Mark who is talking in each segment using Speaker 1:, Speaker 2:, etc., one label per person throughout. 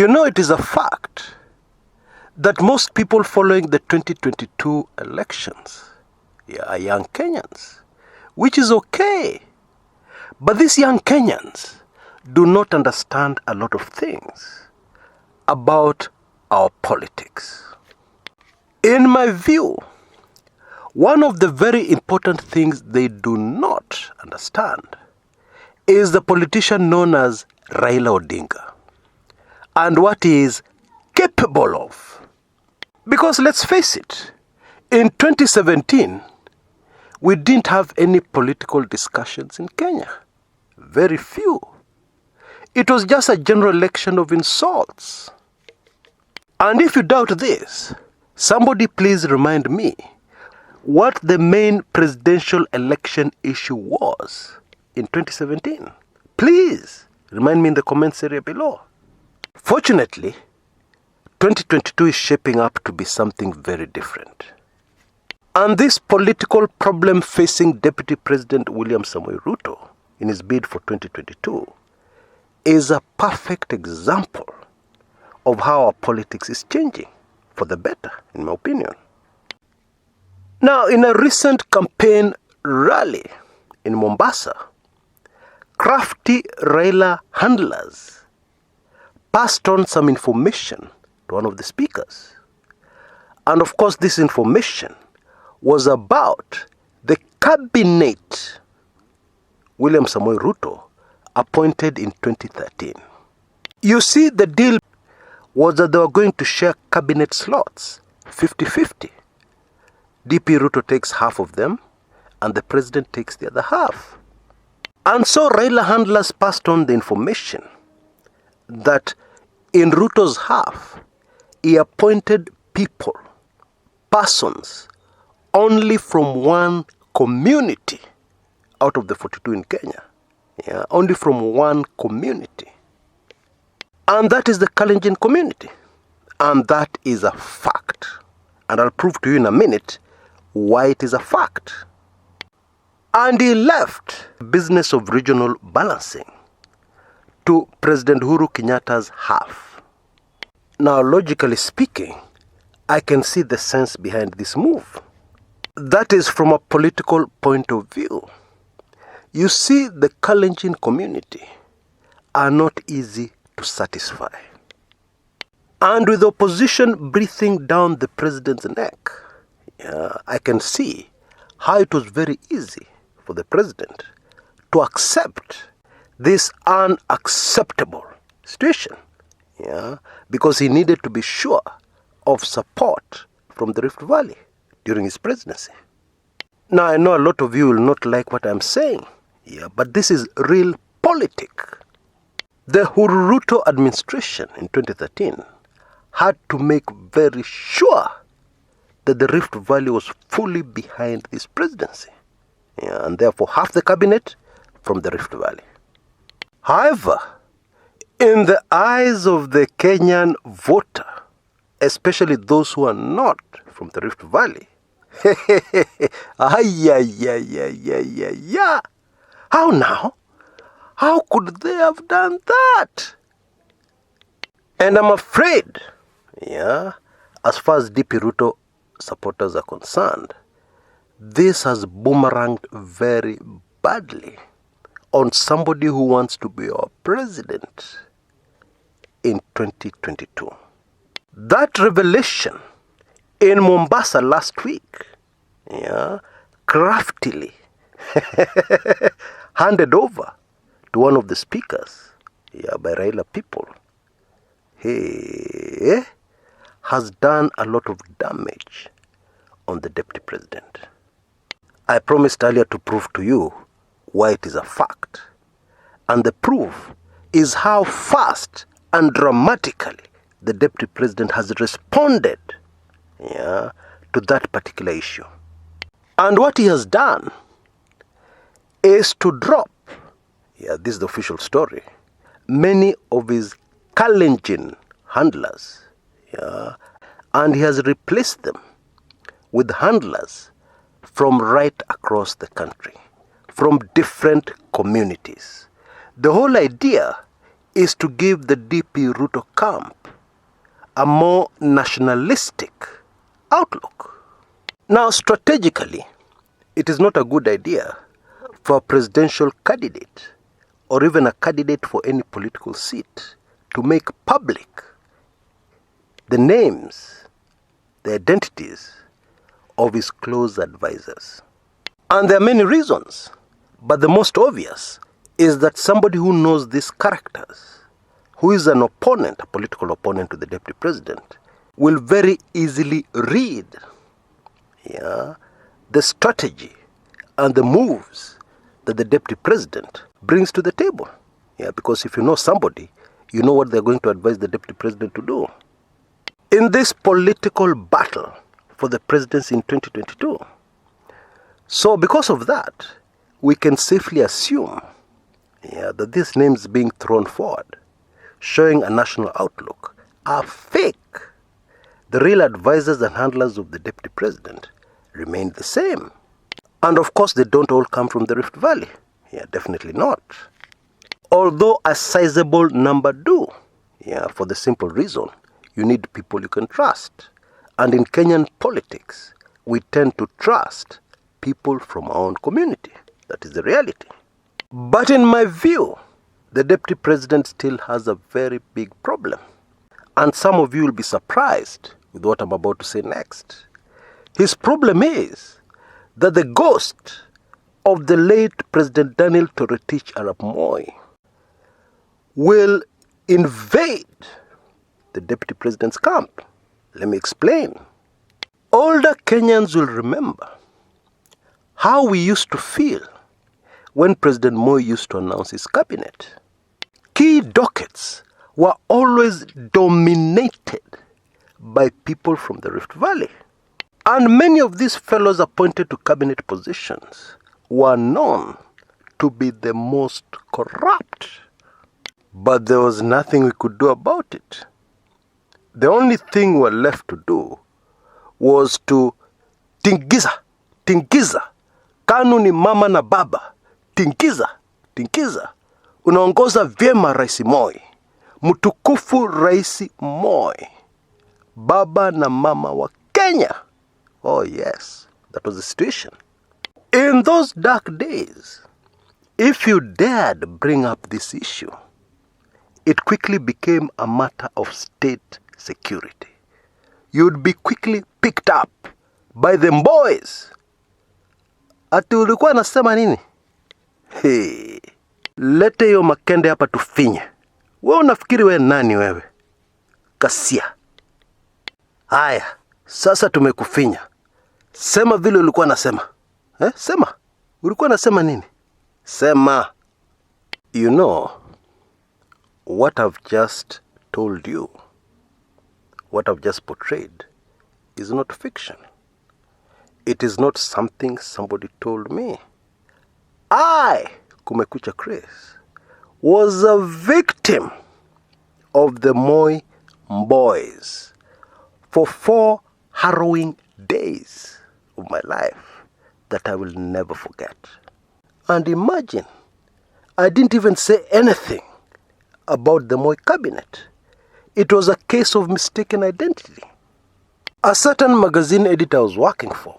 Speaker 1: It is a fact that most people following the 2022 elections are young Kenyans, which is okay. But these young Kenyans do not understand a lot of things about our politics. In my view, one of the very important things they do not understand is the politician known as Raila Odinga and what he is capable of. Because let's face it, in 2017, we didn't have any political discussions in Kenya. Very few. It was just a general election of insults. And if you doubt this, somebody please remind me what the main presidential election issue was in 2017. Please remind me in the comments area below. Fortunately, 2022 is shaping up to be something very different. And this political problem facing Deputy President William Samoei Ruto in his bid for 2022 is a perfect example of how our politics is changing for the better, in my opinion. Now, in a recent campaign rally in Mombasa, crafty Raila handlers passed on some information to one of the speakers. And of course, this information was about the cabinet William Samoei Ruto appointed in 2013. You see, the deal was that they were going to share cabinet slots, 50-50. DP Ruto takes half of them, and the president takes the other half. And so Raila handlers passed on the information that in Ruto's half, he appointed persons, only from one community out of the 42 in Kenya. Only from one community. And that is the Kalenjin community. And that is a fact. And I'll prove to you in a minute why it is a fact. And he left the business of regional balancing to President Uhuru Kenyatta's half. Now, logically speaking, I can see the sense behind this move. That is from a political point of view. You see, the Kalenjin community are not easy to satisfy. And with opposition breathing down the president's neck, I can see how it was very easy for the president to accept this unacceptable situation, because he needed to be sure of support from the Rift Valley during his presidency. Now, I know a lot of you will not like what I'm saying, but this is real politics. The Ruto administration in 2013 had to make very sure that the Rift Valley was fully behind this presidency, and therefore half the cabinet from the Rift Valley. However, in the eyes of the Kenyan voter, especially those who are not from the Rift Valley, how now? How could they have done that? And I'm afraid, as far as DP Ruto supporters are concerned, this has boomeranged very badly on somebody who wants to be our president in 2022. That revelation in Mombasa last week, craftily handed over to one of the speakers, by Raila people, has done a lot of damage on the deputy president. I promised earlier to prove to you why it is a fact. And the proof is how fast and dramatically the deputy president has responded to that particular issue. And what he has done is to drop, this is the official story, many of his Kalenjin handlers, and he has replaced them with handlers from right across the country, from different communities. The whole idea is to give the DP Ruto camp a more nationalistic outlook. Now, strategically, it is not a good idea for a presidential candidate or even a candidate for any political seat to make public the names, the identities of his close advisors. And there are many reasons, but the most obvious is that somebody who knows these characters, who is an opponent, a political opponent to the deputy president, will very easily read the strategy and the moves that the deputy president brings to the table. Because if you know somebody, you know what they're going to advise the deputy president to do. In this political battle for the presidency in 2022, so because of that, we can safely assume that these names being thrown forward, showing a national outlook, are fake. The real advisors and handlers of the deputy president remain the same. And of course, they don't all come from the Rift Valley. Definitely not. Although a sizable number do. For the simple reason, you need people you can trust. And in Kenyan politics, we tend to trust people from our own community. That is the reality. But in my view, the deputy president still has a very big problem. And some of you will be surprised with what I'm about to say next. His problem is that the ghost of the late President Daniel Toroitich Arap Moi will invade the deputy president's camp. Let me explain. Older Kenyans will remember how we used to feel when President Moi used to announce his cabinet. Key dockets were always dominated by people from the Rift Valley. And many of these fellows appointed to cabinet positions were known to be the most corrupt. But there was nothing we could do about it. The only thing we were left to do was to tingiza, KANU ni mama na baba, tingiza, unaongoza vyema Rais Moi, mtukufu Rais Moi, baba na mama wa Kenya. Oh yes, that was the situation. In those dark days, if you dared bring up this issue, it quickly became a matter of state security. You'd be quickly picked up by them boys. Ati ulikuwa nasema nini? Hey, lete hiyo makende hapa tufinye. Wewe unafikiri wewe nani wewe? Kasia. Haya, sasa tumekufinya. Sema vile ulikuwa nasema. Sema. Ulikuwa nasema nini? Sema. You know, what I've just told you, what I've just portrayed, is not fiction. It is not something somebody told me. I, Kumekucha Chris, was a victim of the Moi boys for 4 harrowing days of my life that I will never forget. And imagine, I didn't even say anything about the Moi cabinet. It was a case of mistaken identity. A certain magazine editor I was working for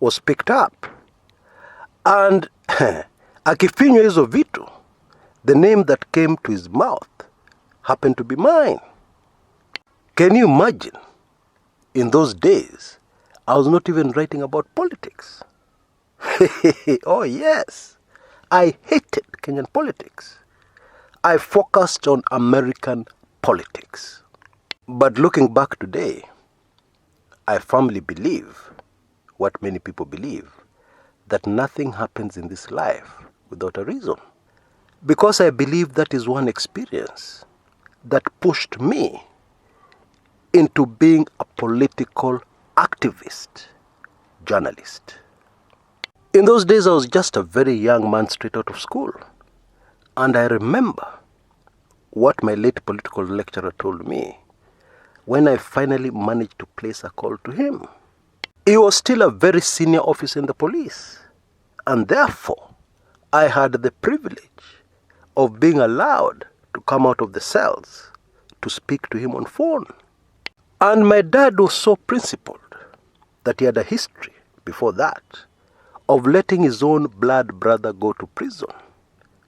Speaker 1: was picked up. And akifinywa hizo vitu, the name that came to his mouth happened to be mine. Can you imagine? In those days, I was not even writing about politics. Oh yes, I hated Kenyan politics. I focused on American politics. But looking back today, I firmly believe what many people believe, that nothing happens in this life without a reason. Because I believe that is one experience that pushed me into being a political activist, journalist. In those days, I was just a very young man straight out of school. And I remember what my late political lecturer told me when I finally managed to place a call to him. He was still a very senior officer in the police. And therefore, I had the privilege of being allowed to come out of the cells to speak to him on phone. And my dad was so principled that he had a history before that of letting his own blood brother go to prison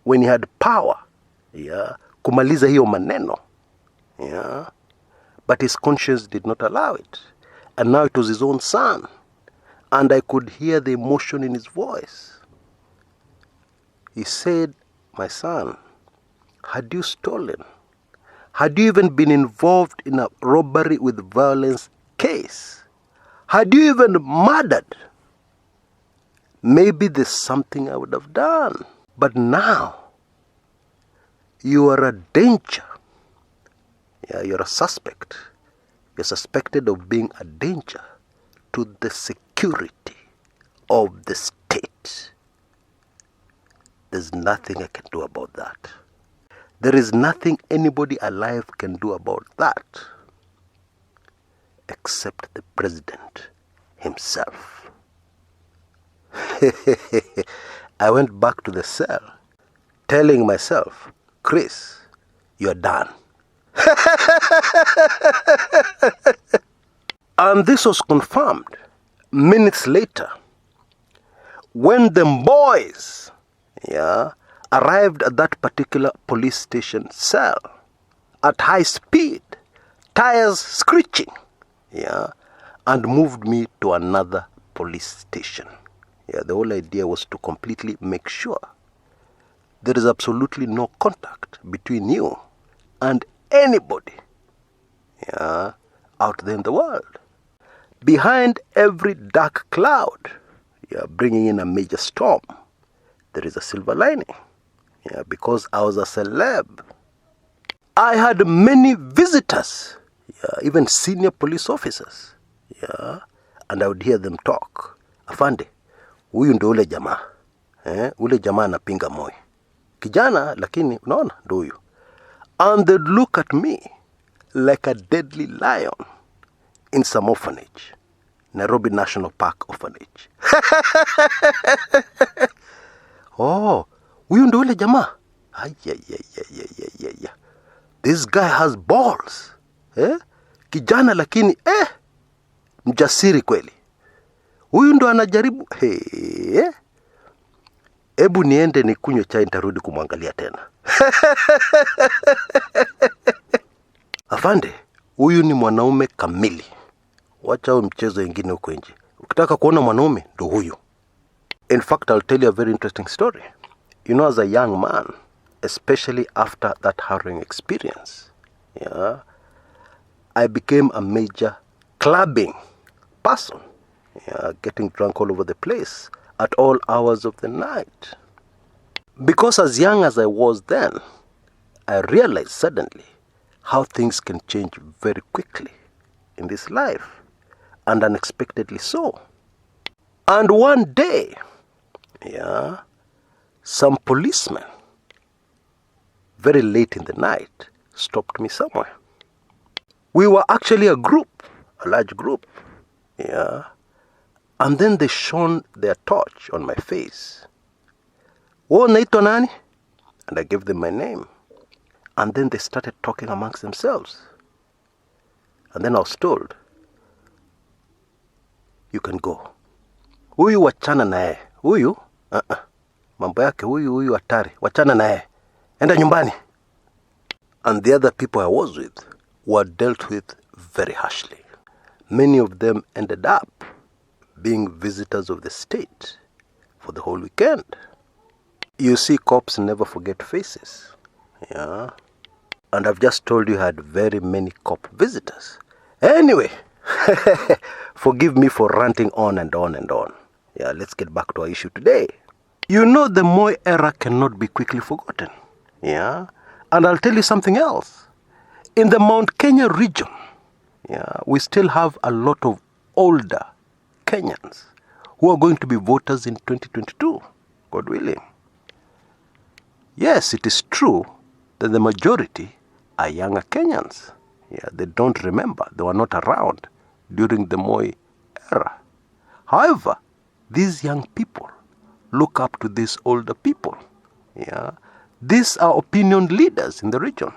Speaker 1: when he had power, kumaliza hiyo maneno, but his conscience did not allow it. And now it was his own son, and I could hear the emotion in his voice. He said, "My son, had you stolen, had you even been involved in a robbery with violence case, had you even murdered, maybe there's something I would have done. But now, you are a danger. You're a suspect. You're suspected of being a danger to the security of the state. There's nothing I can do about that. There is nothing anybody alive can do about that except the president himself." I went back to the cell telling myself, "Chris, you're done." And this was confirmed minutes later when the boys arrived at that particular police station cell at high speed, tires screeching, and moved me to another police station. The whole idea was to completely make sure there is absolutely no contact between you and anybody out there in the world. Behind every dark cloud, bringing in a major storm, there is a silver lining. Because I was a celeb, I had many visitors, even senior police officers, and I would hear them talk. "Afande, huyu ndo ule jamaa, ule jamaa anapinga Moi. Kijana, lakini unaona ndo huyu." And they'd look at me like a deadly lion in some orphanage, Nairobi National Park orphanage. "Oh, huyu ndo ule jamaa. This guy has balls. Kijana lakini mjasiri kweli. Huyu ndo anajaribu. Ebu niende nikunywe chai, nitarudi kumwangalia tena." Afande, huyu ni mwanaume kamili. Wacha huo mchezo ingine huko nje. Ukitaka kuona mwanaume ndo huyu. In fact, I'll tell you a very interesting story. As a young man, especially after that harrowing experience, I became a major clubbing person, getting drunk all over the place at all hours of the night. Because as young as I was then, I realized suddenly how things can change very quickly in this life, and unexpectedly so. And one day, some policemen, very late in the night, stopped me somewhere. We were actually a large group, and then they shone their torch on my face. "Oh, naitwa nani?" And I gave them my name. And then they started talking amongst themselves. And then I was told, "You can go. Huyu wachana nae. Huyu, mambo yake huyu hatari. Wachana nae. Enda nyumbani." And the other people I was with were dealt with very harshly. Many of them ended up being visitors of the state for the whole weekend. You see, cops never forget faces. And I've just told you I had very many cop visitors. Anyway, forgive me for ranting on and on and on. Let's get back to our issue today. The Moi era cannot be quickly forgotten. And I'll tell you something else. In the Mount Kenya region, we still have a lot of older Kenyans who are going to be voters in 2022, God willing. Yes, it is true that the majority are younger Kenyans. They don't remember. They were not around during the Moi era. However, these young people look up to these older people. These are opinion leaders in the region.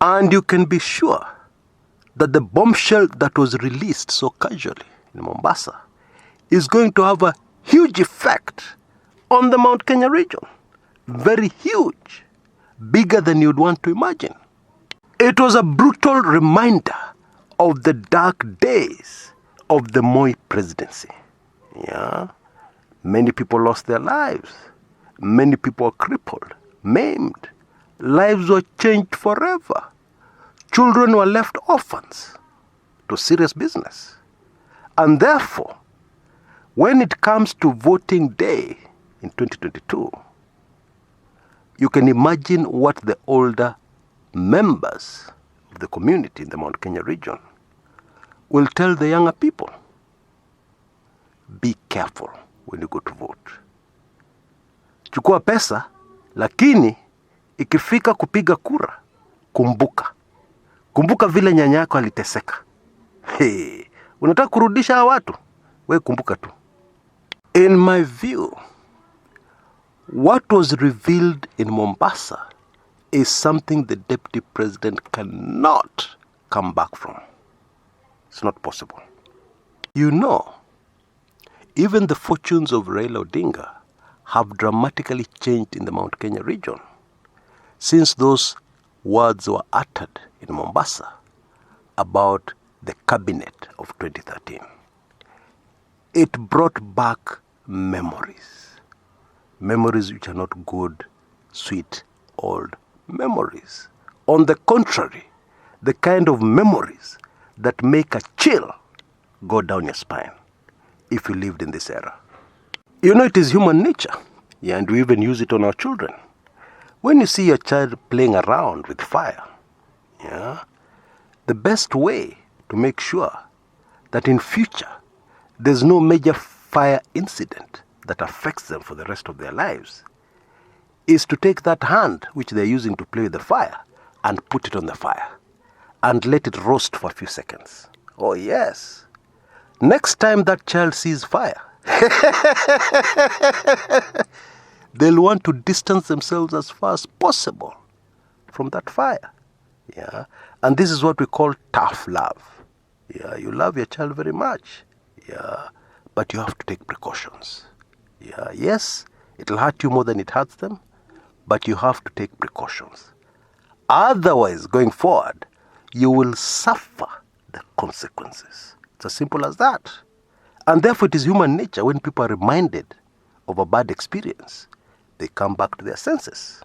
Speaker 1: And you can be sure that the bombshell that was released so casually in Mombasa is going to have a huge effect on the Mount Kenya region. Very huge. Bigger than you'd want to imagine. It was a brutal reminder of the dark days of the Moi presidency. Yeah. Many people lost their lives. Many people were crippled, maimed. Lives were changed forever. Children were left orphans. It was serious business. And therefore, when it comes to voting day in 2022, you can imagine what the older members of the community in the Mount Kenya region will tell the younger people. Be careful when you go to vote. Chukua pesa, lakini ikifika kupiga kura, kumbuka. Kumbuka vile nyanya yako aliteseka. Hey, unataka kurudisha hawa watu? We kumbuka tu. In my view, what was revealed in Mombasa is something the deputy president cannot come back from. It's not possible. You know, even the fortunes of Raila Odinga have dramatically changed in the Mount Kenya region since those words were uttered in Mombasa about the cabinet of 2013. It brought back memories. Memories which are not good, sweet, old memories. On the contrary, the kind of memories that make a chill go down your spine if you lived in this era. You know, it is human nature, yeah, and we even use it on our children. When you see your child playing around with fire, yeah, the best way to make sure that in future there's no major fire incident that affects them for the rest of their lives is to take that hand which they're using to play with the fire and put it on the fire and let it roast for a few seconds. Oh yes. Next time that child sees fire, they'll want to distance themselves as far as possible from that fire. Yeah. And this is what we call tough love. Yeah. You love your child very much. Yeah. But you have to take precautions. Yeah. Yes, it'll hurt you more than it hurts them, but you have to take precautions. Otherwise, going forward, you will suffer the consequences. It's as simple as that. And therefore, it is human nature when people are reminded of a bad experience, they come back to their senses.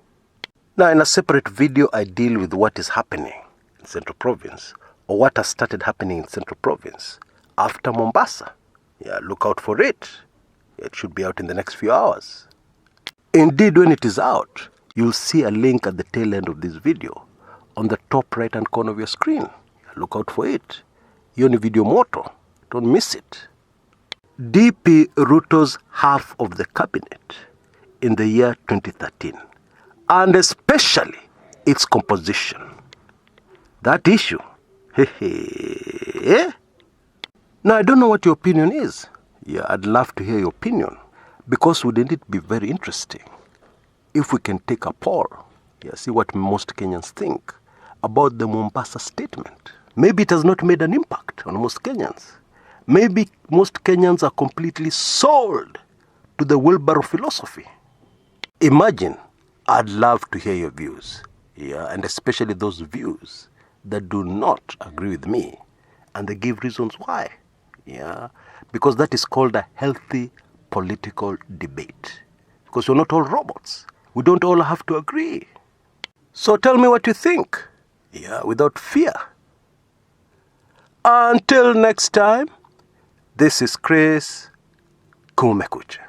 Speaker 1: Now, in a separate video, I deal with what is happening in Central Province, or what has started happening in Central Province after Mombasa. Yeah, look out for it. It should be out in the next few hours. Indeed, when it is out, you'll see a link at the tail end of this video on the top right-hand corner of your screen. Look out for it. Hiyo ni video moto. Don't miss it. DP Ruto's half of the cabinet in the year 2013, and especially its composition. That issue. Now, I don't know what your opinion is. Yeah, I'd love to hear your opinion, because wouldn't it be very interesting if we can take a poll, yeah, see what most Kenyans think about the Mombasa statement. Maybe it has not made an impact on most Kenyans. Maybe most Kenyans are completely sold to the wheelbarrow philosophy. Imagine, I'd love to hear your views, yeah, and especially those views that do not agree with me, and they give reasons why, yeah, because that is called a healthy political debate. Because we're not all robots. We don't all have to agree. So tell me what you think, yeah, without fear. Until next time, this is Chris Kumekucha.